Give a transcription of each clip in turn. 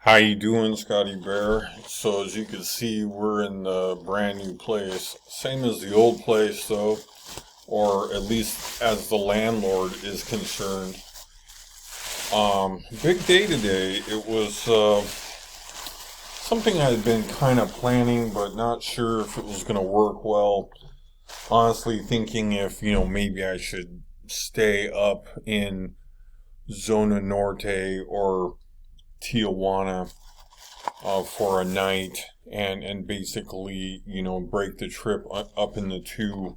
How you doing, Scotty Bear? So as you can see, we're in a brand new place. Same as the old place though, or at least as the landlord is concerned. Big day today. It was something I had been kind of planning, but not sure if it was going to work well. Honestly thinking if, maybe I should stay up in Zona Norte or Tijuana for a night and basically, break the trip up into two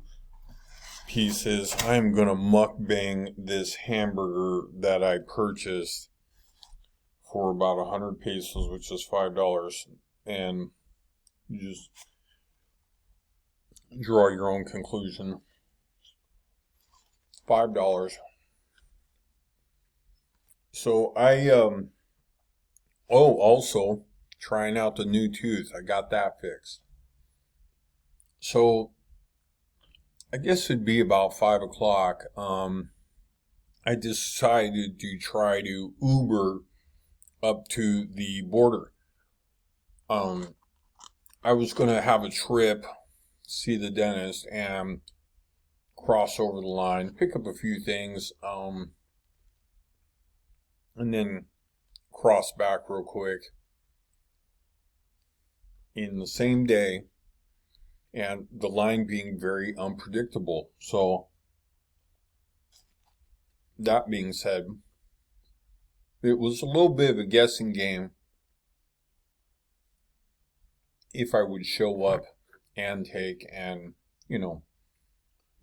pieces. I'm going to mukbang this hamburger that I purchased for about 100 pesos, which is $5. And you just draw your own conclusion. $5. So also trying out the new tooth. I got that fixed. So I guess it'd be about 5 o'clock. I decided to try to Uber up to the border. I was going to have a trip, see the dentist, and cross over the line, pick up a few things, and then cross back real quick in the same day, and the line being very unpredictable. So that being said, it was a little bit of a guessing game if I would show up and take and,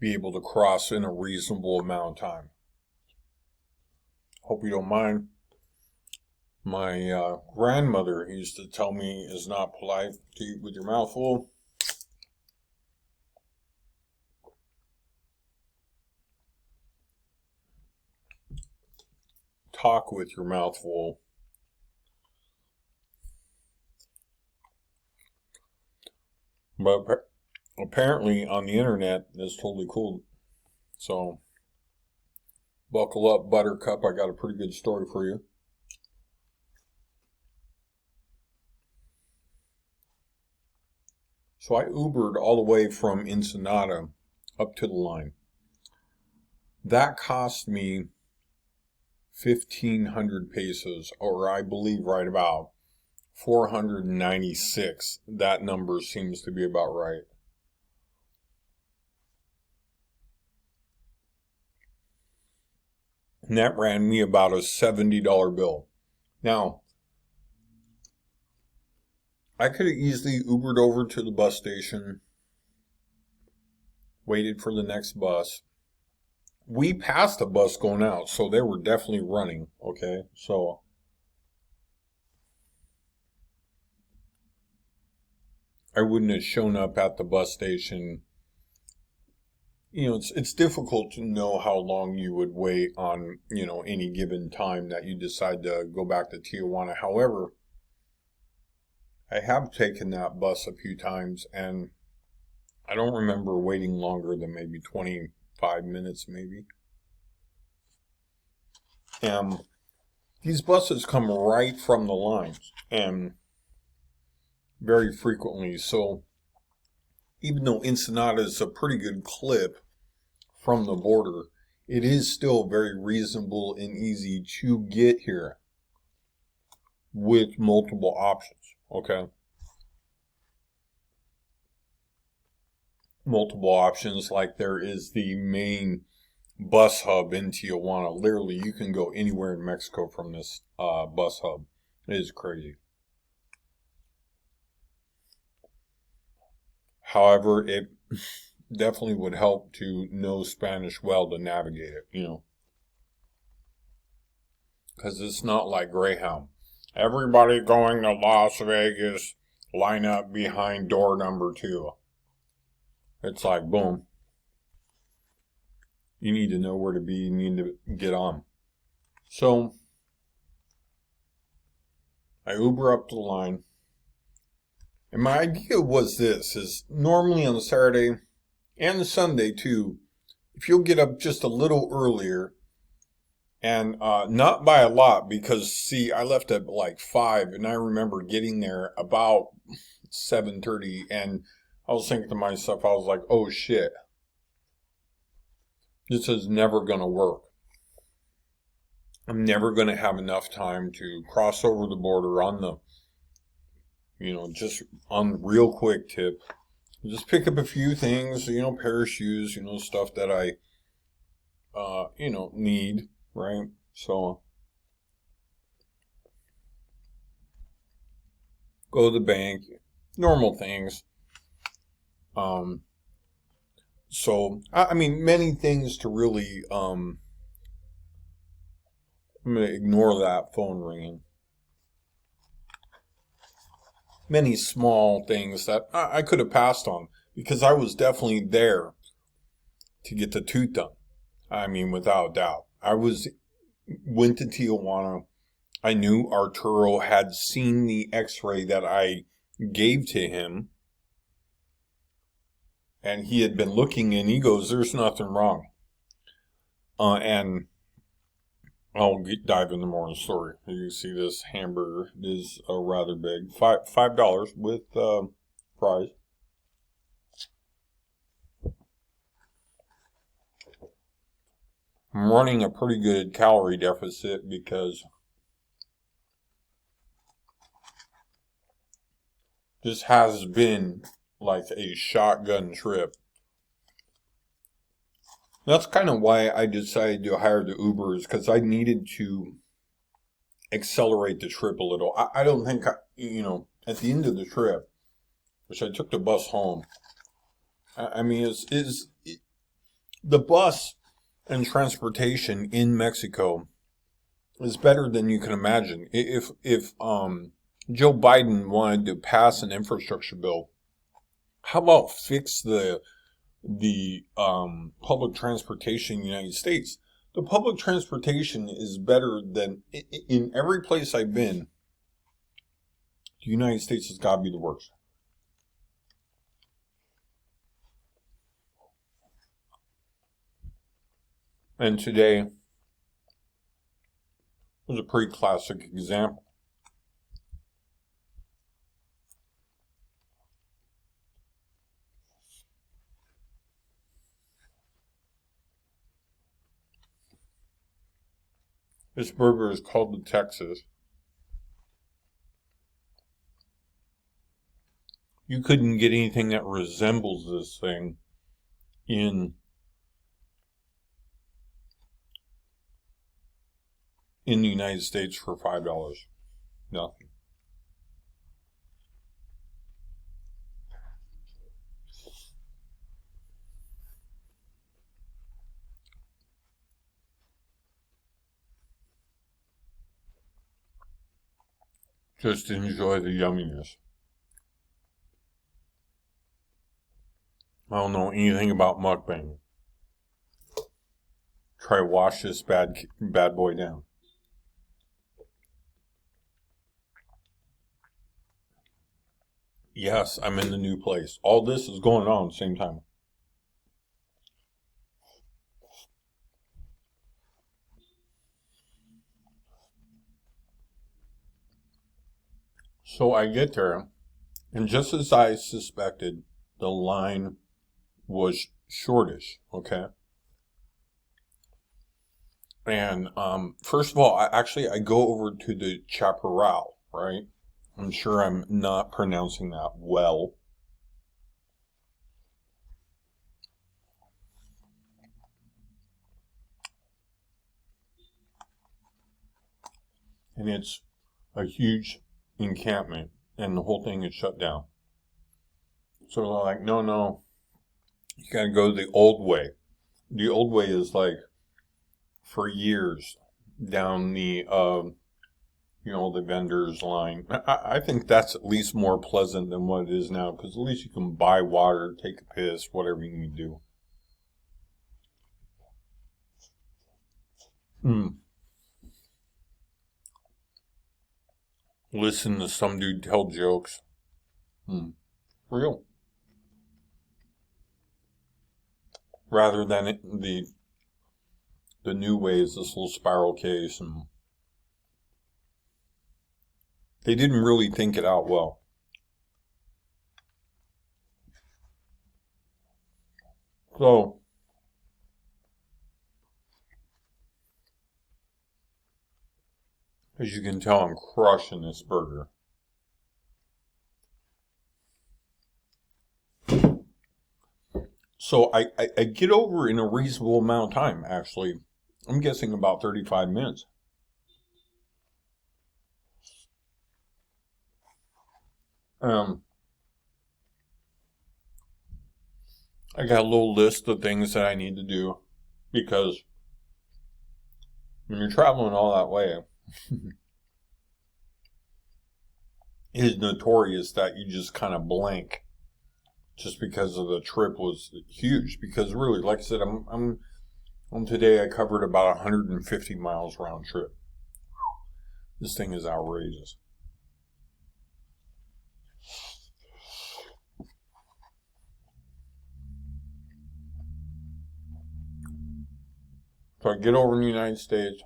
be able to cross in a reasonable amount of time. Hope you don't mind. My grandmother used to tell me it's not polite to eat with your mouth full. Talk with your mouth full. But apparently on the internet, it's totally cool. So buckle up, Buttercup. I got a pretty good story for you. So I Ubered all the way from Ensenada up to the line. That cost me 1,500 pesos, or I believe right about 496. That number seems to be about right. And that ran me about a $70 bill. Now, I could have easily Ubered over to the bus station, waited for the next bus. We passed a bus going out, so they were definitely running, okay? So I wouldn't have shown up at the bus station. It's difficult to know how long you would wait on, any given time that you decide to go back to Tijuana. However, I have taken that bus a few times, and I don't remember waiting longer than maybe 25 minutes, maybe. And these buses come right from the lines, and very frequently. So even though Ensenada is a pretty good clip from the border, it is still very reasonable and easy to get here with multiple options. Okay. Multiple options, like there is the main bus hub in Tijuana. Literally, you can go anywhere in Mexico from this bus hub. It is crazy. However, it definitely would help to know Spanish well to navigate it, because it's not like Greyhound. Everybody going to Las Vegas, line up behind door number 2. It's like, boom. You need to know where to be. You need to get on. So I Uber up to the line. And my idea was this, is normally on the Saturday and the Sunday too, if you'll get up just a little earlier, And not by a lot because, see, I left at like 5 and I remember getting there about 7:30 and I was thinking to myself, I was like, oh shit, this is never going to work. I'm never going to have enough time to cross over the border on the, just on the real quick tip. Just pick up a few things, pair of shoes, stuff that I, need, right? So go to the bank, normal things. So, I mean, many things to really, I'm going to ignore that phone ringing. Many small things that I could have passed on because I was definitely there to get the tooth done. I mean, without a doubt. Went to Tijuana. I knew Arturo had seen the x-ray that I gave to him. And he had been looking and he goes, there's nothing wrong. And I'll dive into more in the story. You see this hamburger is rather big. $5 with fries. I'm running a pretty good calorie deficit because this has been like a shotgun trip. That's kind of why I decided to hire the Ubers, because I needed to accelerate the trip a little. I don't think, at the end of the trip, which I took the bus home, I mean, the bus and transportation in Mexico is better than you can imagine. If Joe Biden wanted to pass an infrastructure bill, how about fix the public transportation in the United States? The public transportation is better than in every place I've been. The United States has got to be the worst. And today was a pretty classic example. This burger is called the Texas. You couldn't get anything that resembles this thing in the United States for $5. Nothing. Just enjoy the yumminess. I don't know anything about mukbang. Try to wash this bad boy down. Yes, I'm in the new place. All this is going on at the same time. So I get there, and just as I suspected, the line was shortish, okay? And first of all, I go over to the Chaparral, right? I'm sure I'm not pronouncing that well. And it's a huge encampment, and the whole thing is shut down. So they're like, no, you gotta go the old way. The old way is like for years down the the vendors line. I think that's at least more pleasant than what it is now, because at least you can buy water, take a piss, whatever you need to do. Listen to some dude tell jokes. Real. Rather than the the new way is this little spiral case, and they didn't really think it out well. So, as you can tell, I'm crushing this burger. So I get over in a reasonable amount of time, actually. I'm guessing about 35 minutes. I got a little list of things that I need to do, because when you're traveling all that way, it is notorious that you just kind of blank, just because of the trip was huge. Because really, like I said, I'm today I covered about 150 miles round trip. This thing is outrageous. So I get over in the United States,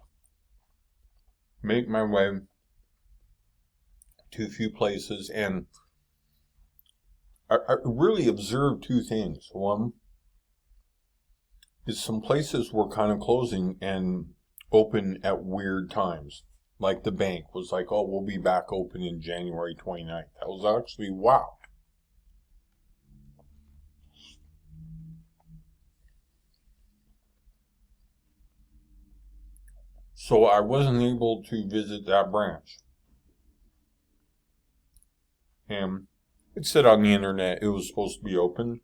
make my way to a few places, and I really observed two things. One is some places were kind of closing and open at weird times. Like the bank was like, oh, we'll be back open in January 29th. That was actually wow. So I wasn't able to visit that branch. And it said on the internet it was supposed to be open.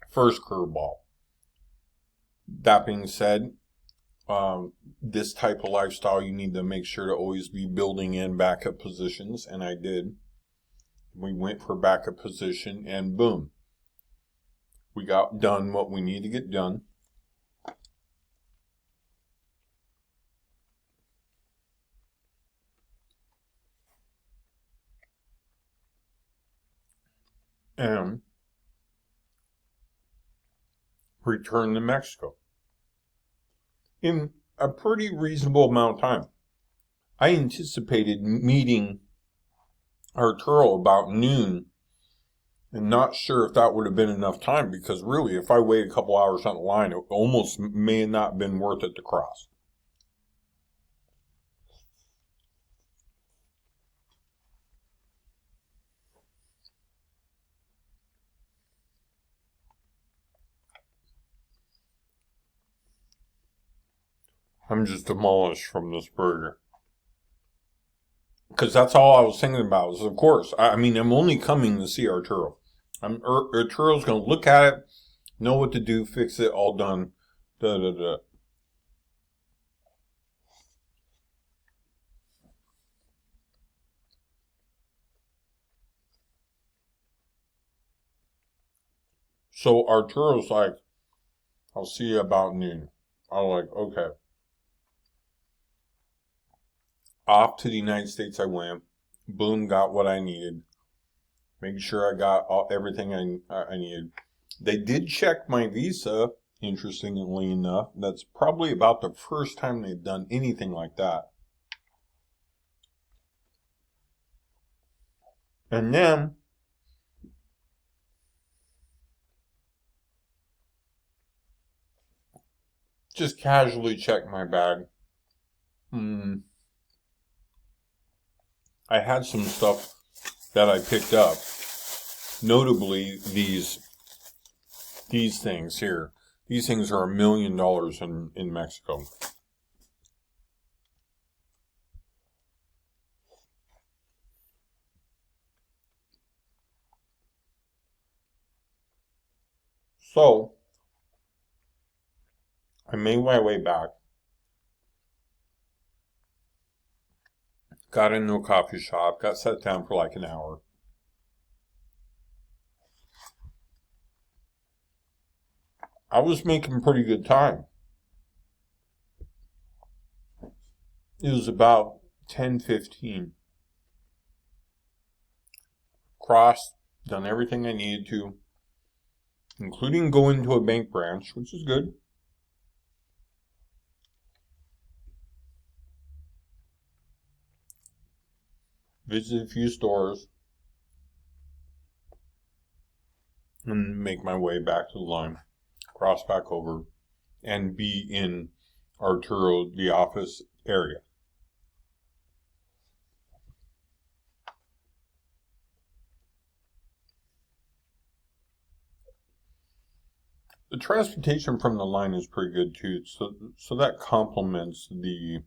First curveball. That being said, this type of lifestyle, you need to make sure to always be building in backup positions, and I did. We went for backup position, and boom, we got done what we need to get done. And returned to Mexico in a pretty reasonable amount of time. I anticipated meeting Arturo about noon, and not sure if that would have been enough time, because really, if I waited a couple hours on the line, it almost may have not been worth it to cross. I'm just demolished from this burger. Because that's all I was thinking about was, of course, I mean, I'm only coming to see Arturo. Arturo's going to look at it, know what to do, fix it, all done. Da da da. So Arturo's like, I'll see you about noon. I'm like, okay. Off to the United States I went. Boom, got what I needed. Making sure I got everything I needed. They did check my visa, interestingly enough. That's probably about the first time they've done anything like that. And then just casually checked my bag. I had some stuff that I picked up, notably these things here. These things are $1 million in Mexico. So I made my way back. Got into a coffee shop, got sat down for like an hour. I was making pretty good time. It was about 10:15. Crossed, done everything I needed to, including going to a bank branch, which is good. visit a few stores, and make my way back to the line, cross back over, and be in Arturo, the office area. The transportation from the line is pretty good too, so that complements the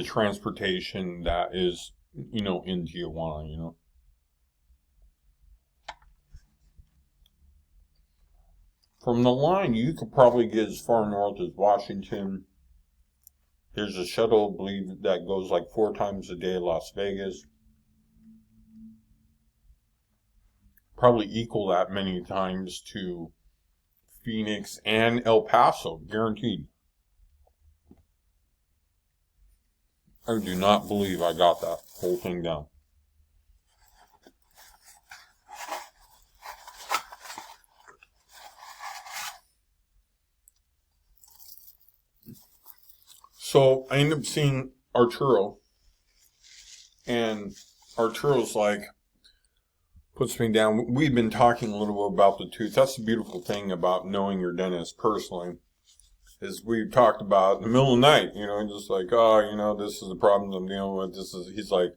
transportation that is, in Tijuana, From the line, you could probably get as far north as Washington. There's a shuttle, I believe, that goes like 4 times a day to Las Vegas. Probably equal that many times to Phoenix and El Paso, guaranteed. I do not believe I got that whole thing down. So I end up seeing Arturo, and Arturo's like, puts me down. We've been talking a little bit about the tooth. That's the beautiful thing about knowing your dentist personally, is we've talked about in the middle of the night, just like, this is the problem I'm dealing with. He's like,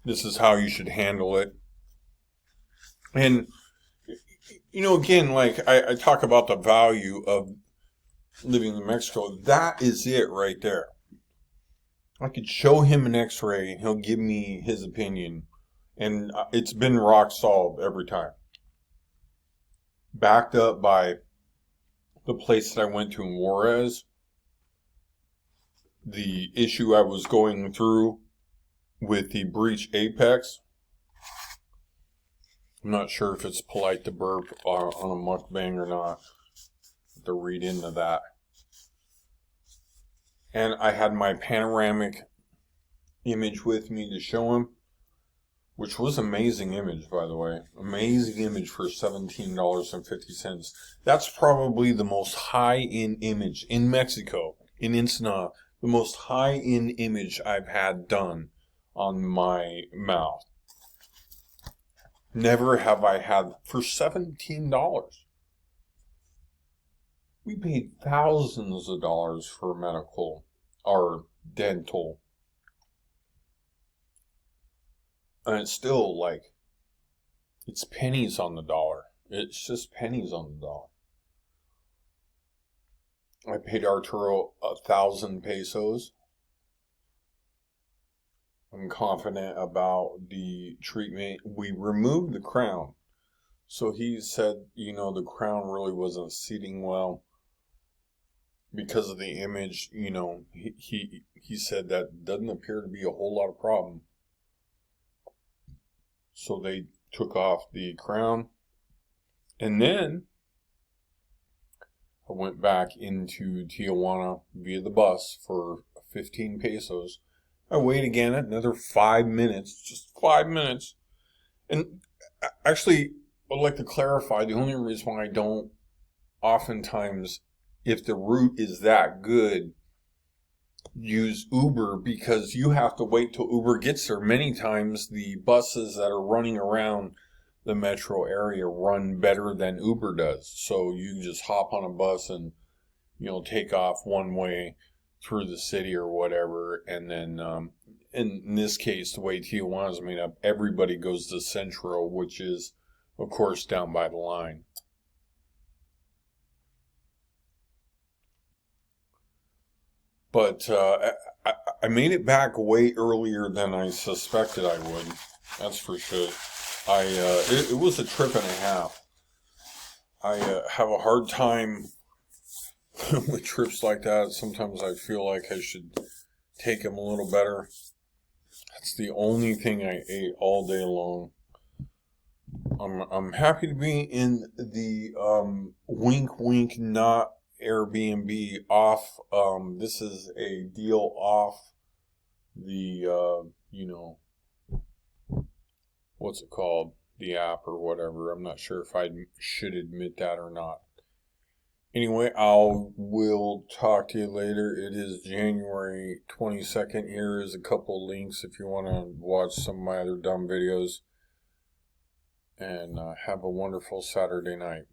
this is how you should handle it. And, again, like I talk about the value of living in Mexico. That is it right there. I could show him an x-ray. He'll give me his opinion. And it's been rock solid every time. Backed up by the place that I went to in Juarez. The issue I was going through with the breech apex. I'm not sure if it's polite to burp on a mukbang or not. To read into that. And I had my panoramic image with me to show him, which was amazing image, by the way. Amazing image for $17.50. That's probably the most high-end image in Mexico, in Ensenada. The most high-end image I've had done on my mouth. Never have I had for $17. We paid thousands of dollars for medical or dental. And it's still like, it's pennies on the dollar. It's just pennies on the dollar. I paid Arturo 1,000 pesos. I'm confident about the treatment. We removed the crown. So he said, the crown really wasn't seating well because of the image. He said that doesn't appear to be a whole lot of problem. So they took off the crown. And then I went back into Tijuana via the bus for 15 pesos. I wait again another 5 minutes, just 5 minutes. And actually, I'd like to clarify, the only reason why I don't oftentimes, if the route is that good, use Uber, because you have to wait till Uber gets there. Many times the buses that are running around the metro area run better than Uber does. So you just hop on a bus and, take off one way through the city or whatever. And then, in this case, the way Tijuana is made up, everybody goes to Centro, which is, of course, down by the line. But I made it back way earlier than I suspected I would. That's for sure. It was a trip and a half. I have a hard time with trips like that. Sometimes I feel like I should take them a little better. That's the only thing I ate all day long. I'm happy to be in the wink wink not Airbnb off. This is a deal off the what's it called? The app or whatever. I'm not sure if I should admit that or not. Anyway, will talk to you later. It is January 22nd. Here is a couple links if you want to watch some of my other dumb videos. And have a wonderful Saturday night.